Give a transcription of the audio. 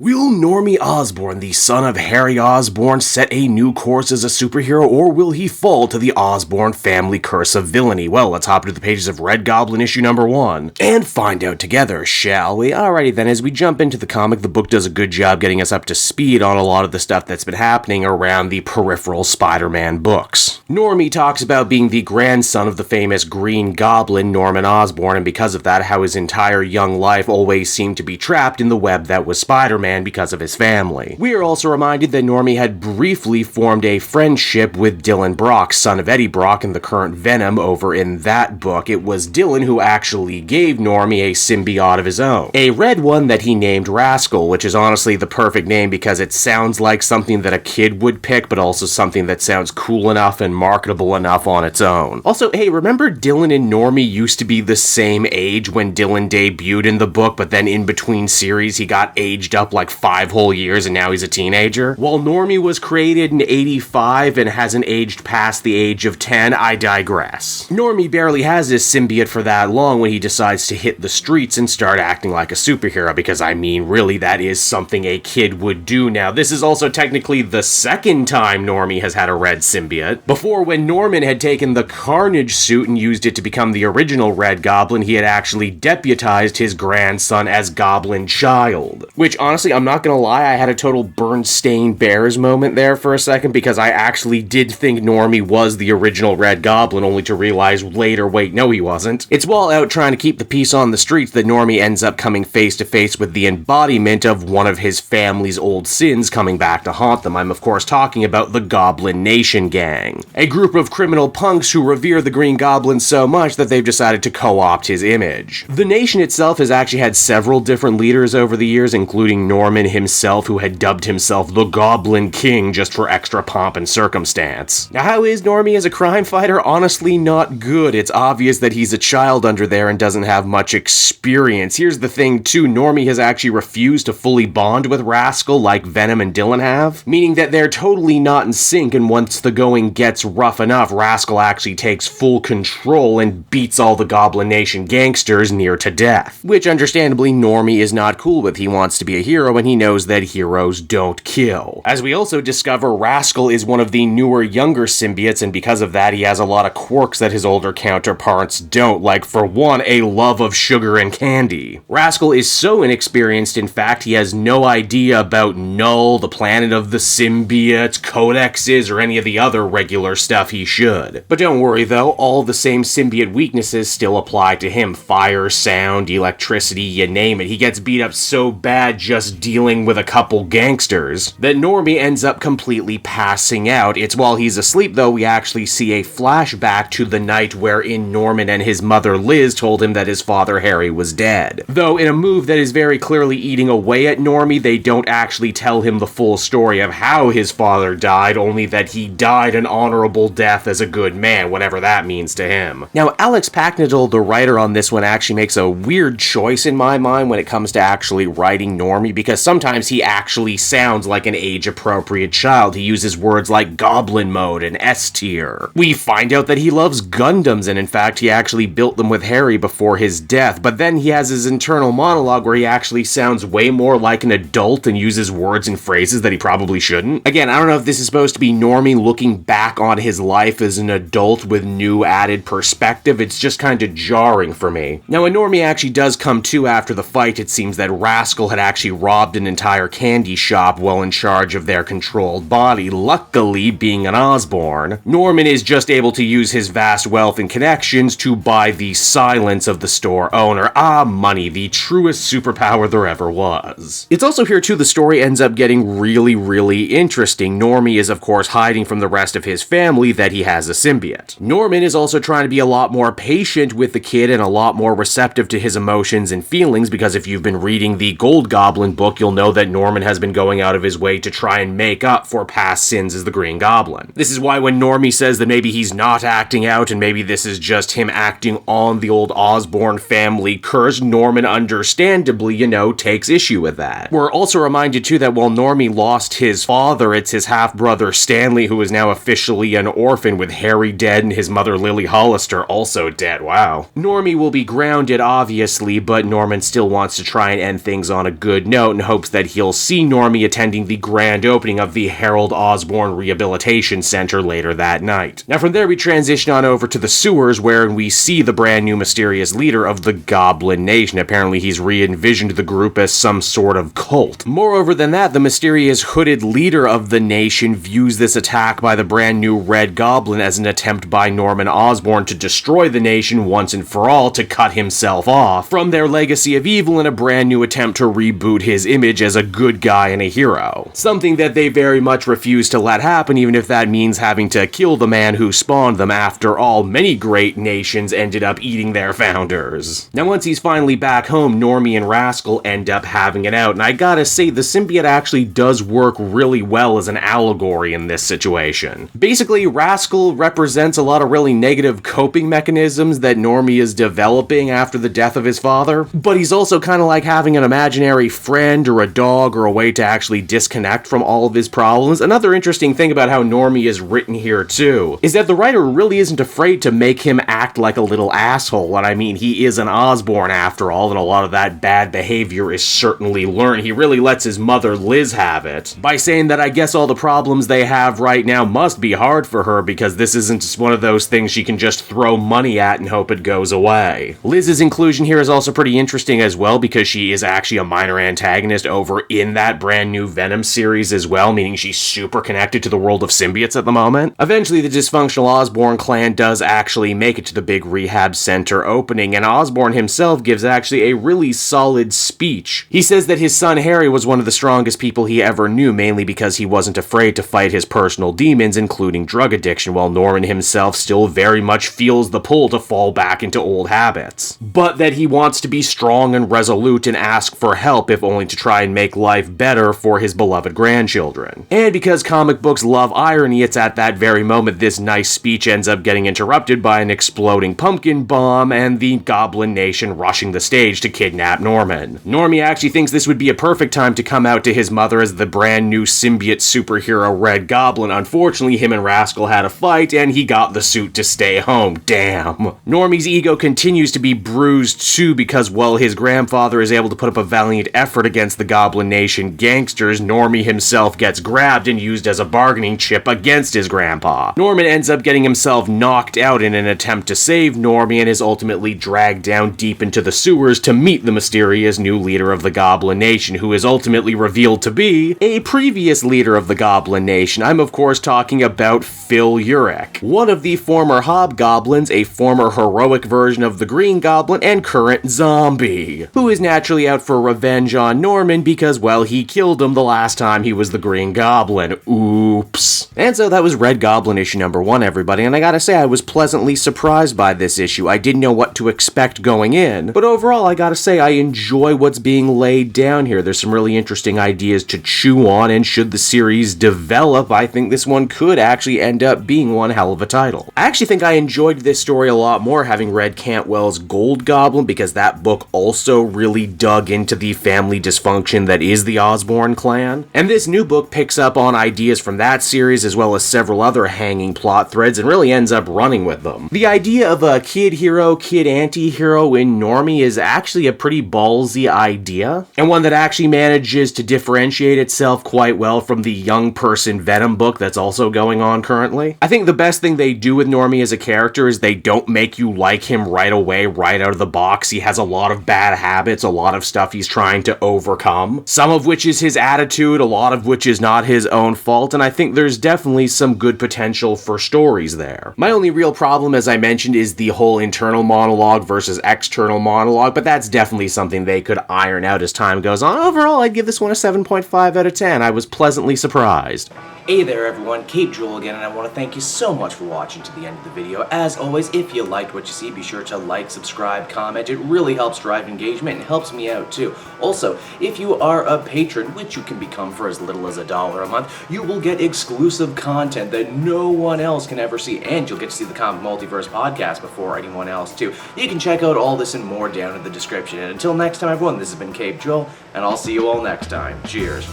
Will Normie Osborn, the son of Harry Osborn, set a new course as a superhero, or will he fall to the Osborn family curse of villainy? Well, let's hop into the pages of Red Goblin issue number 1 and find out together, shall we? Alrighty then, as we jump into the comic, the book does a good job getting us up to speed on a lot of the stuff that's been happening around the peripheral Spider-Man books. Normie talks about being the grandson of the famous Green Goblin, Norman Osborn, and because of that, how his entire young life always seemed to be trapped in the web that was Spider-Man because of his family. We are also reminded that Normie had briefly formed a friendship with Dylan Brock, son of Eddie Brock and the current Venom over in that book. It was Dylan who actually gave Normie a symbiote of his own. A red one that he named Rascal, which is honestly the perfect name because it sounds like something that a kid would pick, but also something that sounds cool enough and marketable enough on its own. Also, hey, remember Dylan and Normie used to be the same age when Dylan debuted in the book, but then in between series he got aged up like 5 whole years and now he's a teenager? While Normie was created in 85 and hasn't aged past the age of 10, I digress. Normie barely has his symbiote for that long when he decides to hit the streets and start acting like a superhero, because I mean, really, that is something a kid would do now. This is also technically the second time Normie has had a red symbiote. Before, when Norman had taken the Carnage suit and used it to become the original Red Goblin, he had actually deputized his grandson as Goblin Child. Which, honestly, I'm not gonna lie, I had a total Bernstein Bears moment there for a second, because I actually did think Normie was the original Red Goblin, only to realize later, wait, no he wasn't. It's while out trying to keep the peace on the streets that Normie ends up coming face to face with the embodiment of one of his family's old sins coming back to haunt them. I'm of course talking about the Goblin Nation gang. A group of criminal punks who revere the Green Goblin so much that they've decided to co-opt his image. The Nation itself has actually had several different leaders over the years, including Norman himself, who had dubbed himself the Goblin King just for extra pomp and circumstance. Now, how is Normie as a crime fighter? Honestly, not good. It's obvious that he's a child under there and doesn't have much experience. Here's the thing too, Normie has actually refused to fully bond with Rascal like Venom and Dylan have, meaning that they're totally not in sync, and once the going gets rough enough, Rascal actually takes full control and beats all the Goblin Nation gangsters near to death. Which, understandably, Normie is not cool with. He wants to be a hero, and he knows that heroes don't kill. As we also discover, Rascal is one of the newer, younger symbiotes, and because of that, he has a lot of quirks that his older counterparts don't, like, for one, a love of sugar and candy. Rascal is so inexperienced, in fact, he has no idea about Null, the planet of the symbiotes, codexes, or any of the other regular stuff he should. But don't worry though, all the same symbiote weaknesses still apply to him. Fire, sound, electricity, you name it. He gets beat up so bad just dealing with a couple gangsters that Normie ends up completely passing out. It's while he's asleep though we actually see a flashback to the night wherein Norman and his mother Liz told him that his father Harry was dead. Though in a move that is very clearly eating away at Normie, they don't actually tell him the full story of how his father died, only that he died an honorable death as a good man, whatever that means to him. Now, Alex Packnadel, the writer on this one, actually makes a weird choice in my mind when it comes to actually writing Normie, because sometimes he actually sounds like an age-appropriate child. He uses words like Goblin Mode and S-tier. We find out that he loves Gundams, and in fact, he actually built them with Harry before his death, but then he has his internal monologue where he actually sounds way more like an adult and uses words and phrases that he probably shouldn't. Again, I don't know if this is supposed to be Normie looking back on his life as an adult with new added perspective. It's just kind of jarring for me. Now, when Normie actually does come to after the fight, it seems that Rascal had actually robbed an entire candy shop while in charge of their controlled body. Luckily, being an Osborn, Norman is just able to use his vast wealth and connections to buy the silence of the store owner. Ah, money, the truest superpower there ever was. It's also here too, the story ends up getting really interesting. Normie is of course hiding from the rest of his family that he has a symbiote. Norman is also trying to be a lot more patient with the kid and a lot more receptive to his emotions and feelings, because if you've been reading the Gold Goblin book, you'll know that Norman has been going out of his way to try and make up for past sins as the Green Goblin. This is why when Normie says that maybe he's not acting out and maybe this is just him acting on the old Osborn family curse, Norman understandably, takes issue with that. We're also reminded too that while Normie lost his father, it's his half-brother Stanley who is now officially an orphan, with Harry dead and his mother Lily Hollister also dead. Wow. Normie will be grounded obviously, but Norman still wants to try and end things on a good note, out in hopes that he'll see Normie attending the grand opening of the Harold Osborn Rehabilitation Center later that night. Now from there we transition on over to the sewers, where we see the brand new mysterious leader of the Goblin Nation. Apparently he's re-envisioned the group as some sort of cult. Moreover than that, the mysterious hooded leader of the nation views this attack by the brand new Red Goblin as an attempt by Normie Osborn to destroy the nation once and for all, to cut himself off from their legacy of evil in a brand new attempt to reboot his image as a good guy and a hero. Something that they very much refuse to let happen, even if that means having to kill the man who spawned them. After all, many great nations ended up eating their founders. Now once he's finally back home, Normie and Rascal end up having it out, and I gotta say, the symbiote actually does work really well as an allegory in this situation. Basically, Rascal represents a lot of really negative coping mechanisms that Normie is developing after the death of his father, but he's also kind of like having an imaginary friend or a dog or a way to actually disconnect from all of his problems. Another interesting thing about how Normie is written here too is that the writer really isn't afraid to make him act like a little asshole. And I mean, he is an Osborn after all, and a lot of that bad behavior is certainly learned. He really lets his mother Liz have it by saying that I guess all the problems they have right now must be hard for her, because this isn't just one of those things she can just throw money at and hope it goes away. Liz's inclusion here is also pretty interesting as well, because she is actually a minor antagonist over in that brand new Venom series as well, meaning she's super connected to the world of symbiotes at the moment. Eventually, the dysfunctional Osborn clan does actually make it to the big rehab center opening, and Osborn himself gives actually a really solid speech. He says that his son Harry was one of the strongest people he ever knew, mainly because he wasn't afraid to fight his personal demons, including drug addiction, while Norman himself still very much feels the pull to fall back into old habits. But that he wants to be strong and resolute and ask for help, if only to try and make life better for his beloved grandchildren. And because comic books love irony, it's at that very moment this nice speech ends up getting interrupted by an exploding pumpkin bomb and the Goblin Nation rushing the stage to kidnap Norman. Normie actually thinks this would be a perfect time to come out to his mother as the brand new symbiote superhero Red Goblin. Unfortunately, him and Rascal had a fight and he got the suit to stay home. Damn. Normie's ego continues to be bruised too, because while his grandfather is able to put up a valiant effort against the Goblin Nation gangsters, Normie himself gets grabbed and used as a bargaining chip against his grandpa. Norman ends up getting himself knocked out in an attempt to save Normie, and is ultimately dragged down deep into the sewers to meet the mysterious new leader of the Goblin Nation, who is ultimately revealed to be a previous leader of the Goblin Nation. I'm of course talking about Phil Urich, one of the former Hobgoblins, a former heroic version of the Green Goblin, and current zombie, who is naturally out for revenge on Norman because, well, he killed him the last time he was the Green Goblin. Oops. And so that was Red Goblin issue number 1, everybody, and I gotta say I was pleasantly surprised by this issue. I didn't know what to expect going in, but overall I gotta say I enjoy what's being laid down here. There's some really interesting ideas to chew on, and should the series develop, I think this one could actually end up being one hell of a title. I actually think I enjoyed this story a lot more having read Cantwell's Gold Goblin, because that book also really dug into the family dysfunction that is the Osborn clan, and this new book picks up on ideas from that series as well as several other hanging plot threads and really ends up running with them. The idea of a kid hero, kid anti-hero in Normie is actually a pretty ballsy idea, and one that actually manages to differentiate itself quite well from the young person Venom book that's also going on currently. I think the best thing they do with Normie as a character is they don't make you like him right away, right out of the box. He has a lot of bad habits, a lot of stuff he's trying to overcome, some of which is his attitude, a lot of which is not his own fault, and I think there's definitely some good potential for stories there. My only real problem, as I mentioned, is the whole internal monologue versus external monologue, but that's definitely something they could iron out as time goes on. Overall, I'd give this one a 7.5 out of 10. I was pleasantly surprised. Hey there everyone, Cape Joel again, and I want to thank you so much for watching to the end of the video. As always, if you liked what you see, be sure to like, subscribe, comment. It really helps drive engagement and helps me out too. Also, if you are a patron, which you can become for as little as $1 a month, you will get exclusive content that no one else can ever see, and you'll get to see the Comic Multiverse podcast before anyone else too. You can check out all this and more down in the description. And until next time everyone, this has been Cape Joel, and I'll see you all next time. Cheers.